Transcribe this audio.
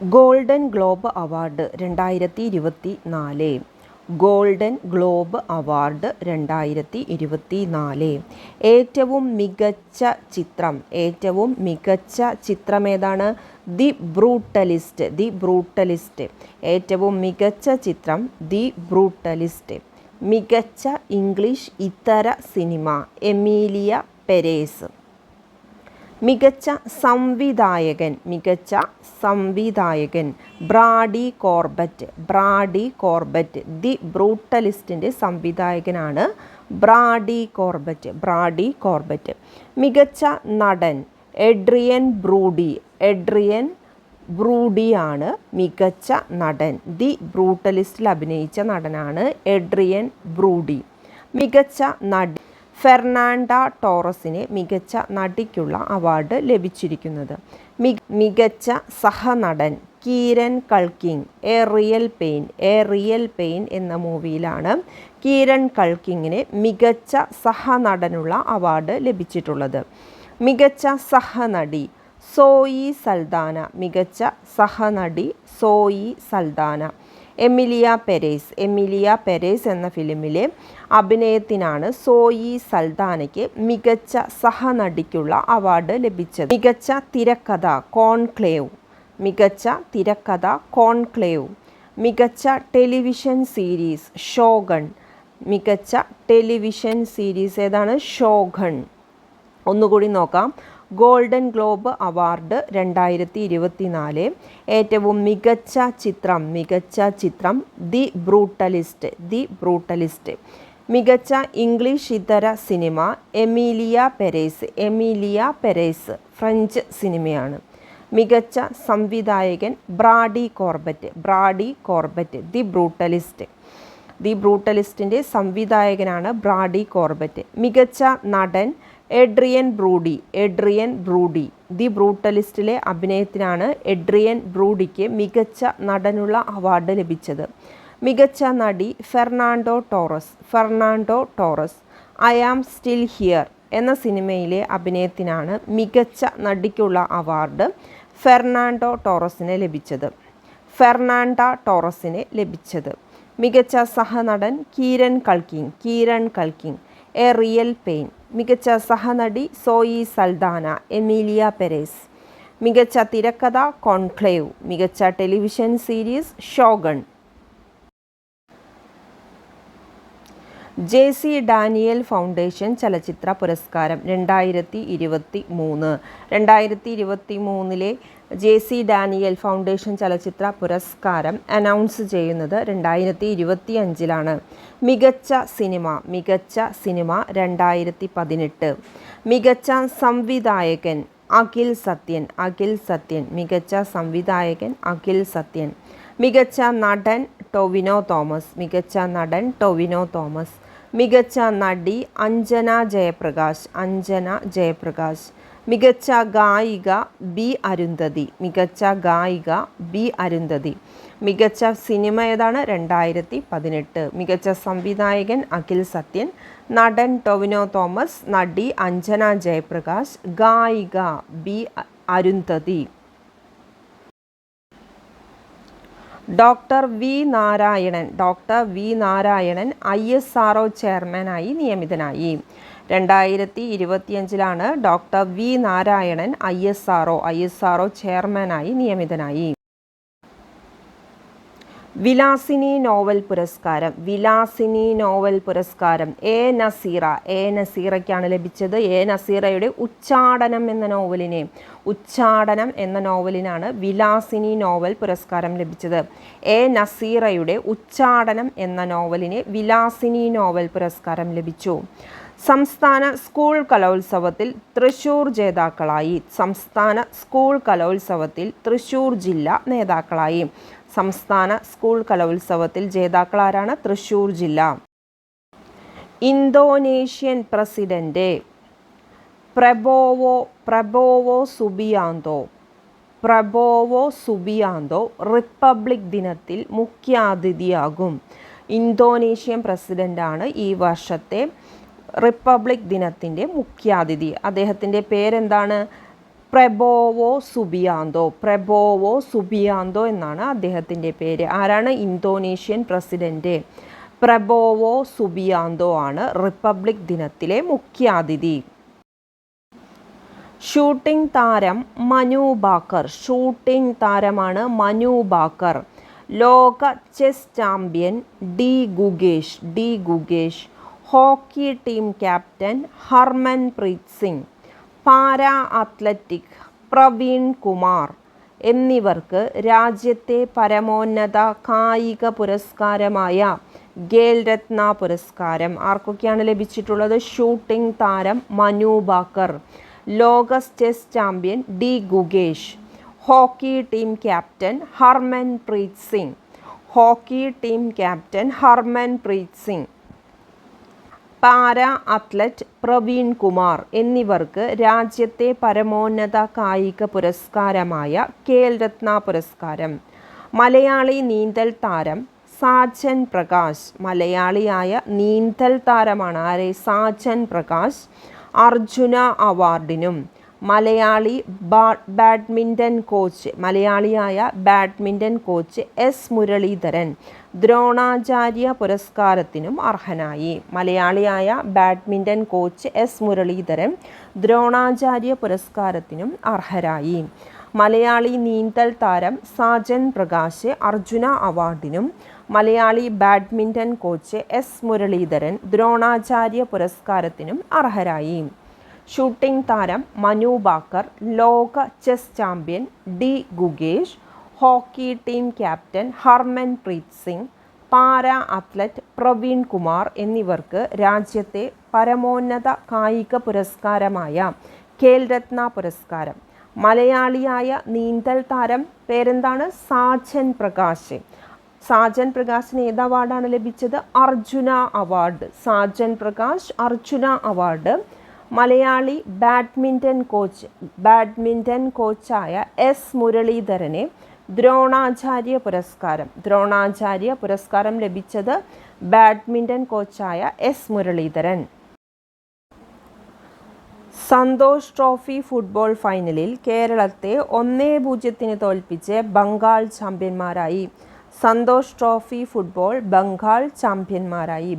Golden globe award 2024. Golden globe award 2024. ഏറ്റവും മികച്ച ചിത്രം ഏതാണ്? The brutalist. ഏറ്റവും മികച്ച ചിത്രം ദി ബ്രൂട്ടലിസ്റ്റ്. മികച്ച ഇംഗ്ലീഷ് ഇതര സിനിമ എമീലിയ പെരേസ്. മികച്ച സംവിധായകൻ ബ്രാഡി കോർബറ്റ്. ദി ബ്രൂട്ടലിസ്റ്റിൻ്റെ സംവിധായകനാണ് ബ്രാഡി കോർബറ്റ്. മികച്ച നടൻ എഡ്രിയൻ ബ്രൂഡിയാണ് മികച്ച നടൻ. ദി ബ്രൂട്ടലിസ്റ്റിൽ അഭിനയിച്ച നടനാണ് എഡ്രിയൻ ബ്രൂഡി. മികച്ച നടി ഫെർണാണ്ട ടോറസിന് മികച്ച നടിക്കുള്ള അവാർഡ് ലഭിച്ചിരിക്കുന്നത്. മികച്ച സഹനടൻ Kieran Culkin. A real pain എന്ന മൂവിയിലാണ് കീരൻ കൾക്കിങ്ങിന് മികച്ച സഹനടനുള്ള അവാർഡ് ലഭിച്ചിട്ടുള്ളത്. മികച്ച സഹനടി സോയി സൽദാന. മികച്ച സഹനടി സോയി സൽദാന. എമിലിയ പെരേസ് എന്ന ഫിലിമിലെ അഭിനയത്തിനാണ് സോയി സൽദാനയ്ക്ക് മികച്ച സഹനടിക്കുള്ള അവാർഡ് ലഭിച്ചത്. മികച്ച തിരക്കഥ കോൺക്ലേവ്. മികച്ച ടെലിവിഷൻ സീരീസ് ഷോഗൺ. മികച്ച ടെലിവിഷൻ സീരീസ് ഏതാണ്? ഷോഗൺ. ഒന്നുകൂടി നോക്കാം. Golden globe award 2024. ഏറ്റവും മികച്ച ചിത്രം ദി ബ്രൂട്ടലിസ്റ്റ്. മികച്ച ഇംഗ്ലീഷ് ഇതര സിനിമ എമീലിയ പെരേസ് ഫ്രഞ്ച് സിനിമയാണ്. മികച്ച സംവിധായകൻ ബ്രാഡി കോർബറ്റ്. ദി ബ്രൂട്ടലിസ്റ്റിൻ്റെ സംവിധായകനാണ് ബ്രാഡി കോർബറ്റ്. മികച്ച നടൻ എഡ്രിയൻ ബ്രൂഡി. ദി ബ്രൂട്ടലിസ്റ്റിലെ അഭിനയത്തിനാണ് എഡ്രിയൻ ബ്രൂഡിക്ക് മികച്ച നടനുള്ള അവാർഡ് ലഭിച്ചത്. മികച്ച നടി Fernando Torres. I am still here എന്ന സിനിമയിലെ അഭിനയത്തിനാണ് മികച്ച നടിക്കുള്ള അവാർഡ് ഫെർണാണ്ട ടോറസിന് ലഭിച്ചത്. മികച്ച സഹനടൻ Kieran Culkin. A real pain. മികച്ച സഹനടി സോയി സൽദാന എമീലിയ പെരേസ്. മികച്ച തിരക്കഥ കോൺക്ലേവ്. മികച്ച television series Shogun. JC Daniel foundation ചലച്ചിത്ര പുരസ്കാരം 2023. 2023 JC ഡാനിയൽ ഫൗണ്ടേഷൻ ചലച്ചിത്ര പുരസ്കാരം അനൗൺസ് ചെയ്യുന്നത് 2025. മികച്ച സിനിമ 2018. മികച്ച സംവിധായകൻ അഖിൽ സത്യൻ. മികച്ച സംവിധായകൻ അഖിൽ സത്യൻ. മികച്ച നടൻ ടൊവിനോ തോമസ്. മികച്ച നടി അഞ്ജന ജയപ്രകാശ്. മികച്ച ഗായിക ബി അരുന്ധതി. മികച്ച സിനിമ ഏതാണ്? 2018. മികച്ച സംവിധായകൻ അഖിൽ സത്യൻ. നടൻ ടൊവിനോ തോമസ്. നടി അഞ്ജന ജയപ്രകാശ്. ഗായിക B Arundhathi. Doctor V Narayanan ISRO ചെയർമാനായി നിയമിതനായി. 2025 ഡോക്ടർ വി നാരായണൻ ISRO ചെയർമാനായി നിയമിതനായി. വിലാസിനി നോവൽ പുരസ്കാരം എ നസീറയ്ക്കാണ് ലഭിച്ചത്. എ നസീറയുടെ ഉച്ചാടനം എന്ന നോവലിനാണ് വിലാസിനി നോവൽ പുരസ്കാരം ലഭിച്ചത്. എ നസീറയുടെ ഉച്ചാടനം എന്ന നോവലിന് വിലാസിനി നോവൽ പുരസ്കാരം ലഭിച്ചു. സംസ്ഥാന സ്കൂൾ കലോത്സവത്തിൽ തൃശ്ശൂർ ജേതാക്കളായി. തൃശ്ശൂർ ജില്ല നേതാക്കളായി. സംസ്ഥാന സ്കൂൾ കലോത്സവത്തിൽ ജേതാക്കളാരാണ്? തൃശ്ശൂർ ജില്ല. Indonesian president Prabowo Subianto republic ദിനത്തിൽ മുഖ്യാതിഥിയാകും. ഇന്തോനേഷ്യൻ പ്രസിഡന്റാണ് ഈ വർഷത്തെ റിപ്പബ്ലിക് ദിനത്തിൻ്റെ മുഖ്യാതിഥി. അദ്ദേഹത്തിൻ്റെ പേരെന്താണ്? പ്രബോവോ സുബിയാന്തോ എന്നാണ് അദ്ദേഹത്തിൻ്റെ പേര്. ആരാണ്? ഇന്തോനേഷ്യൻ പ്രസിഡന്റ് പ്രബോവോ സുബിയാന്തോ ആണ് റിപ്പബ്ലിക് ദിനത്തിലെ മുഖ്യാതിഥി. ഷൂട്ടിംഗ് താരം മനു ഭാക്കർ. ഷൂട്ടിംഗ് താരമാണ് മനു ഭാക്കർ. ലോക chess champion D Gukesh. Hockey team captain Harmanpreet Singh. Para athletic Praveen Kumar എന്നിവർക്ക് രാജ്യത്തെ പരമോന്നത കായിക പുരസ്കാരമായ ഖേൽ രത്ന പുരസ്കാരം ആർക്കൊക്കെയാണ് ലഭിച്ചിട്ടുള്ളത്? ഷൂട്ടിംഗ് താരം മനു ഭാക്കർ, ലോക chess champion D Gukesh, hockey team captain Harmanpreet Singh, para athlete Praveen Kumar എന്നിവർക്ക് രാജ്യത്തെ പരമോന്നത കായിക പുരസ്കാരമായ ഖേൽ രത്ന പുരസ്കാരം. മലയാളി നീന്തൽ താരം സാജൻ പ്രകാശ്. മലയാളിയായ നീന്തൽ താരമാണ് ആരെ? സാജൻ പ്രകാശ്. അർജുന അവാർഡിനും. മലയാളിയായ badminton coach S Muralidharan Dronacharya പുരസ്കാരത്തിനും അർഹനായി. മലയാളിയായ badminton coach S Muralidharan Dronacharya പുരസ്കാരത്തിനും അർഹരായി. മലയാളി നീന്തൽ താരം സാജൻ പ്രകാശ് അർജുന അവാർഡിനും മലയാളി badminton coach S Muralidharan Dronacharya പുരസ്കാരത്തിനും അർഹരായി. ഷൂട്ടിംഗ് താരം മനു ഭാക്കർ, ലോക chess champion D Gukesh, hockey team captain Harmanpreet Singh, para athlete Praveen Kumar എന്നിവർക്ക് രാജ്യത്തെ പരമോന്നത കായിക പുരസ്കാരമായ ഖേൽ രത്ന പുരസ്കാരം. മലയാളിയായ നീന്തൽ താരം പേരെന്താണ്? സാജൻ പ്രകാശ്. സാജൻ പ്രകാശിന് ഏത് അവാർഡാണ് ലഭിച്ചത്? അർജുന അവാർഡ്. സാജൻ പ്രകാശ് അർജുന അവാർഡ്. മലയാളി ബാഡ്മിൻ്റൺ കോച്ചായ എസ് മുരളീധരനെ ദ്രോണാചാര്യ പുരസ്കാരം ലഭിച്ചത് ബാഡ്മിൻ്റൺ കോച്ചായ S Muralidharan. Santosh trophy football ഫൈനലിൽ കേരളത്തെ 1-0 തോൽപ്പിച്ച് ബംഗാൾ ചാമ്പ്യന്മാരായി. Santosh trophy football Bengal ചാമ്പ്യന്മാരായി.